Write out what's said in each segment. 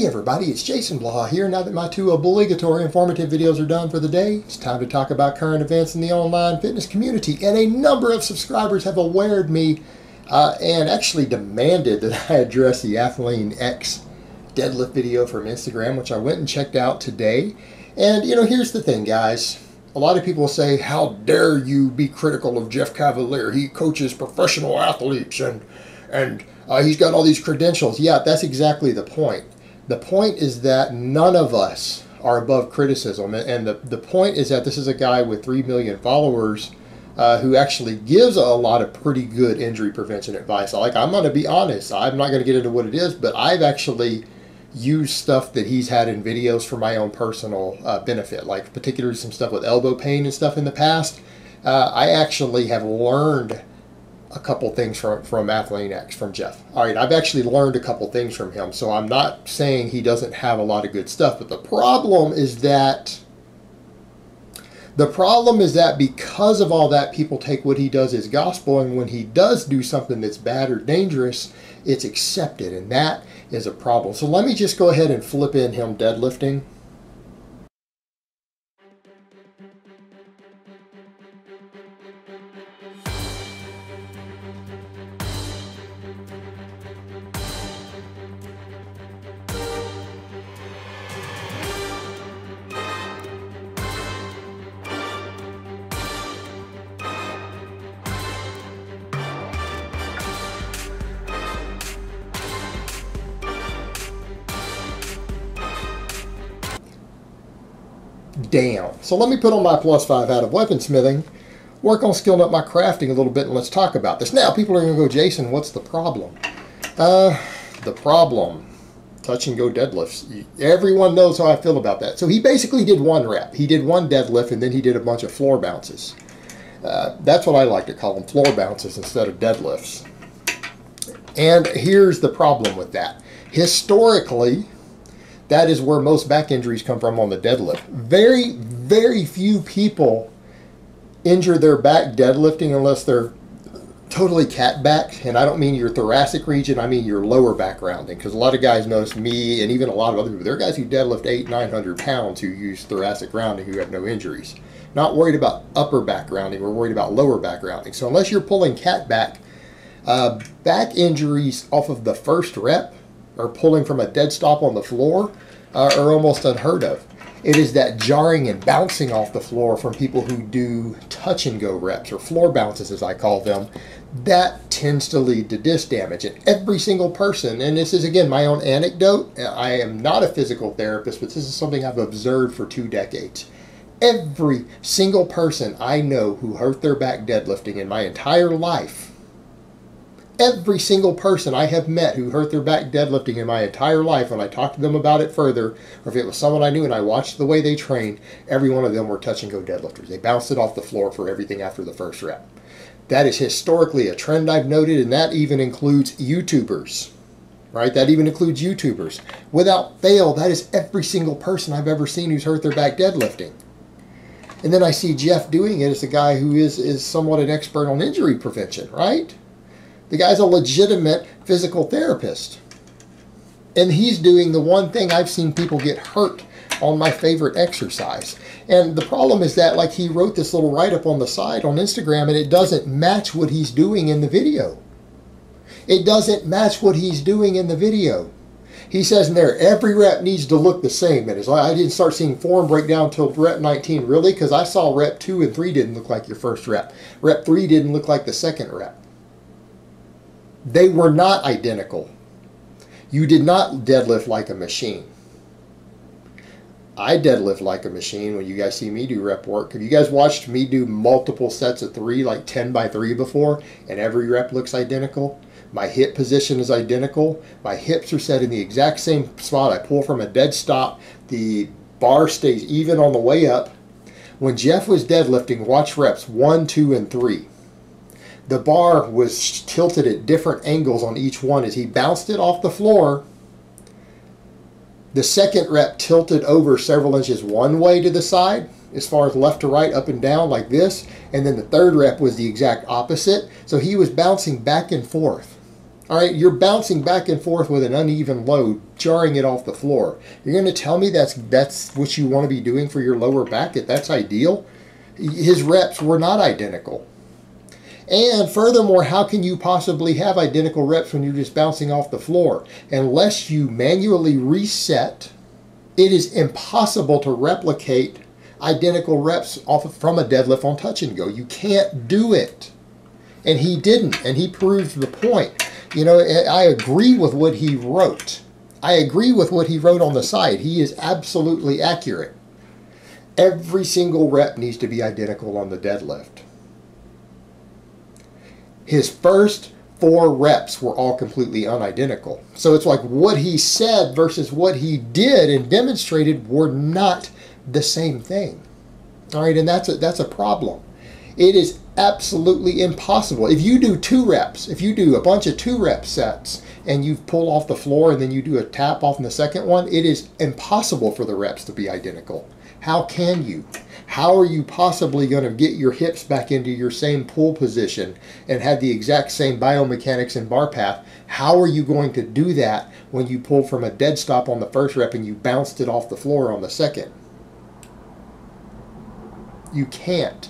Hey everybody, it's Jason Blaha here. Now that my two obligatory informative videos are done for the day, it's time to talk about current events in the online fitness community. And a number of subscribers have awared me and actually demanded that I address the Athlean-X deadlift video from Instagram, which I went and checked out today. And you know, here's the thing, guys. A lot of people say, how dare you be critical of Jeff Cavalier? He coaches professional athletes and he's got all these credentials. Yeah, that's exactly the point. The point is that none of us are above criticism. And the point is that this is a guy with 3 million followers who actually gives a lot of pretty good injury prevention advice. I'm going to be honest. I'm not going to get into what it is, but I've actually used stuff that he's had in videos for my own personal benefit, like particularly some stuff with elbow pain and stuff in the past. I actually have learned a couple things from Athlean-X, from Jeff. All right, I've actually learned a couple things from him, so I'm not saying he doesn't have a lot of good stuff, but the problem is that because of all that, people take what he does as gospel, and when he does do something that's bad or dangerous, it's accepted, and that is a problem. So let me just go ahead and flip in him deadlifting. Down. So let me put on my +5 hat of weaponsmithing, work on skilling up my crafting a little bit, and let's talk about this. Now, people are going to go, Jason, what's the problem? The problem, touch and go deadlifts. Everyone knows how I feel about that. So he basically did one rep. He did one deadlift, and then he did a bunch of floor bounces. That's what I like to call them, floor bounces instead of deadlifts. And here's the problem with that. Historically, that is where most back injuries come from, on the deadlift. Very, very few people injure their back deadlifting unless they're totally cat back. And I don't mean your thoracic region, I mean your lower back rounding. Because a lot of guys notice me, and even a lot of other people, there are guys who deadlift 800-900 pounds who use thoracic rounding who have no injuries. Not worried about upper back rounding, we're worried about lower back rounding. So unless you're pulling cat back, back injuries off of the first rep or pulling from a dead stop on the floor are almost unheard of. It is that jarring and bouncing off the floor from people who do touch and go reps, or floor bounces as I call them, that tends to lead to disc damage. And every single person, and this is again my own anecdote, I am not a physical therapist, but this is something I've observed for 2 decades. Every single person I know who hurt their back deadlifting in my entire life, every single person I have met who hurt their back deadlifting in my entire life, when I talked to them about it further, or if it was someone I knew and I watched the way they trained, every one of them were touch and go deadlifters. They bounced it off the floor for everything after the first rep. That is historically a trend I've noted, and that even includes YouTubers, right? That even includes YouTubers. Without fail, that is every single person I've ever seen who's hurt their back deadlifting. And then I see Jeff doing it as a guy who is somewhat an expert on injury prevention, right? The guy's a legitimate physical therapist. And he's doing the one thing I've seen people get hurt on, my favorite exercise. And the problem is that, like, he wrote this little write-up on the side on Instagram, and it doesn't match what he's doing in the video. It doesn't match what he's doing in the video. He says in there, every rep needs to look the same. And it's like, I didn't start seeing form breakdown until rep 19, really, because I saw rep 2 and 3 didn't look like your first rep. Rep 3 didn't look like the second rep. They were not identical. You did not deadlift like a machine. I deadlift like a machine when you guys see me do rep work. Have you guys watched me do multiple sets of 3, like 10 by 3 before, and every rep looks identical? My hip position is identical. My hips are set in the exact same spot. I pull from a dead stop. The bar stays even on the way up. When Jeff was deadlifting, watch reps 1, 2, and 3. The bar was tilted at different angles on each one as he bounced it off the floor. The second rep tilted over several inches one way to the side, as far as left to right, up and down like this. And then the third rep was the exact opposite. So he was bouncing back and forth. All right, you're bouncing back and forth with an uneven load, jarring it off the floor. You're going to tell me that's what you want to be doing for your lower back, that's ideal? His reps were not identical. And furthermore, how can you possibly have identical reps when you're just bouncing off the floor? Unless you manually reset, it is impossible to replicate identical reps from a deadlift on touch and go. You can't do it. And he didn't, and he proved the point. You know, I agree with what he wrote. I agree with what he wrote on the site. He is absolutely accurate. Every single rep needs to be identical on the deadlift. His first 4 reps were all completely unidentical. So it's like what he said versus what he did and demonstrated were not the same thing. All right, and that's a problem. It is absolutely impossible. If you do 2 reps, if you do a bunch of 2 rep sets and you pull off the floor and then you do a tap off in the second one, it is impossible for the reps to be identical. How can you? How are you possibly going to get your hips back into your same pull position and have the exact same biomechanics and bar path? How are you going to do that when you pull from a dead stop on the first rep and you bounced it off the floor on the second? You can't.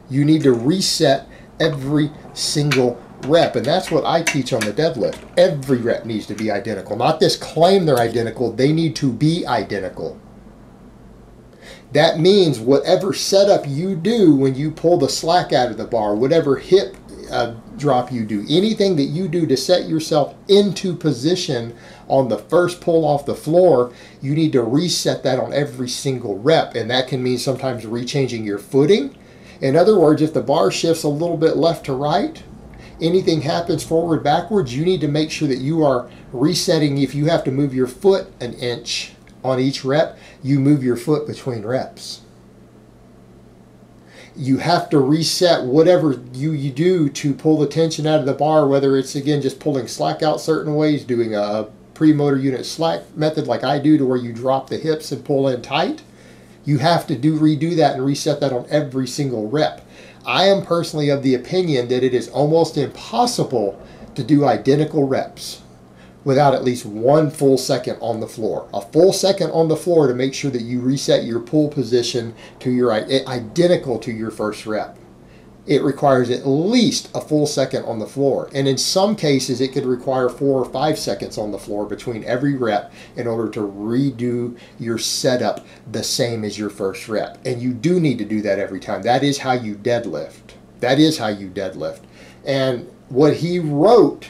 You need to reset every single rep, and that's what I teach on the deadlift. Every rep needs to be identical. Not this claim they're identical, they need to be identical. That means whatever setup you do when you pull the slack out of the bar, whatever hip drop you do, anything that you do to set yourself into position on the first pull off the floor, you need to reset that on every single rep, and that can mean sometimes rechanging your footing. In other words, if the bar shifts a little bit left to right, anything happens forward, backwards, you need to make sure that you are resetting. If you have to move your foot an inch on each rep, you move your foot between reps. You have to reset whatever you do to pull the tension out of the bar, whether it's, again, just pulling slack out certain ways, doing a pre-motor unit slack method like I do to where you drop the hips and pull in tight. You have to redo that and reset that on every single rep. I am personally of the opinion that it is almost impossible to do identical reps without at least 1 full second on the floor. A full second on the floor to make sure that you reset your pull position to your identical to your first rep. It requires at least a full second on the floor. And in some cases, it could require 4 or 5 seconds on the floor between every rep in order to redo your setup the same as your first rep. And you do need to do that every time. That is how you deadlift. That is how you deadlift. And what he wrote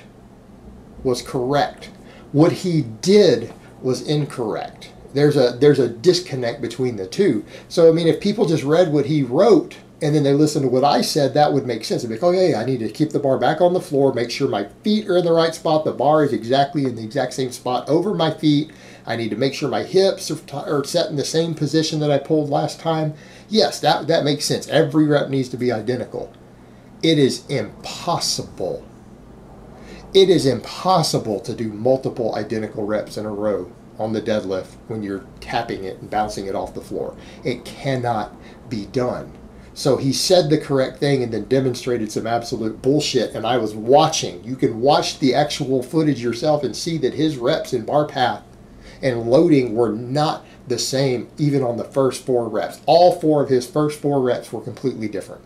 was correct. What he did was incorrect. There's a disconnect between the two. So, I mean, if people just read what he wrote and then they listen to what I said, that would make sense. They'd be like, oh yeah, I need to keep the bar back on the floor, make sure my feet are in the right spot, the bar is exactly in the exact same spot over my feet. I need to make sure my hips are set in the same position that I pulled last time. Yes, that makes sense. Every rep needs to be identical. It is impossible. It is impossible to do multiple identical reps in a row on the deadlift when you're tapping it and bouncing it off the floor. It cannot be done. So he said the correct thing and then demonstrated some absolute bullshit, and I was watching. You can watch the actual footage yourself and see that his reps in bar path and loading were not the same even on the first 4 reps. All 4 of his first 4 reps were completely different.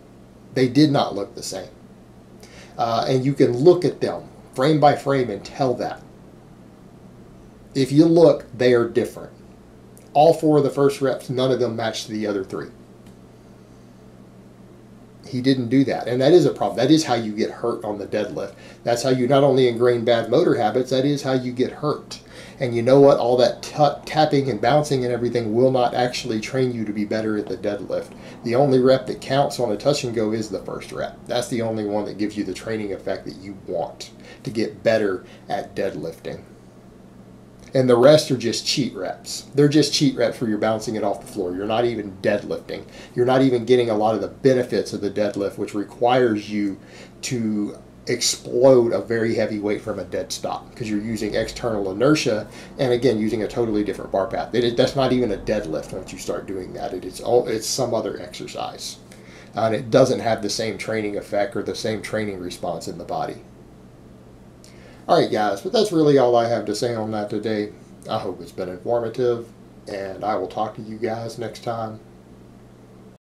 They did not look the same. And you can look at them frame by frame and tell that. If you look, they are different. All 4 of the first reps, none of them matched the other 3. He didn't do that, and that is a problem. That is how you get hurt on the deadlift. That's how you not only ingrain bad motor habits, that is how you get hurt. And you know what? All that tapping and bouncing and everything will not actually train you to be better at the deadlift. The only rep that counts on a touch and go is the first rep. That's the only one that gives you the training effect that you want to get better at deadlifting. And the rest are just cheat reps. They're just cheat reps where you're bouncing it off the floor. You're not even deadlifting. You're not even getting a lot of the benefits of the deadlift, which requires you to explode a very heavy weight from a dead stop because you're using external inertia and, again, using a totally different bar path. That's not even a deadlift once you start doing that. It's some other exercise. And it doesn't have the same training effect or the same training response in the body. Alright guys, but that's really all I have to say on that today. I hope it's been informative, and I will talk to you guys next time.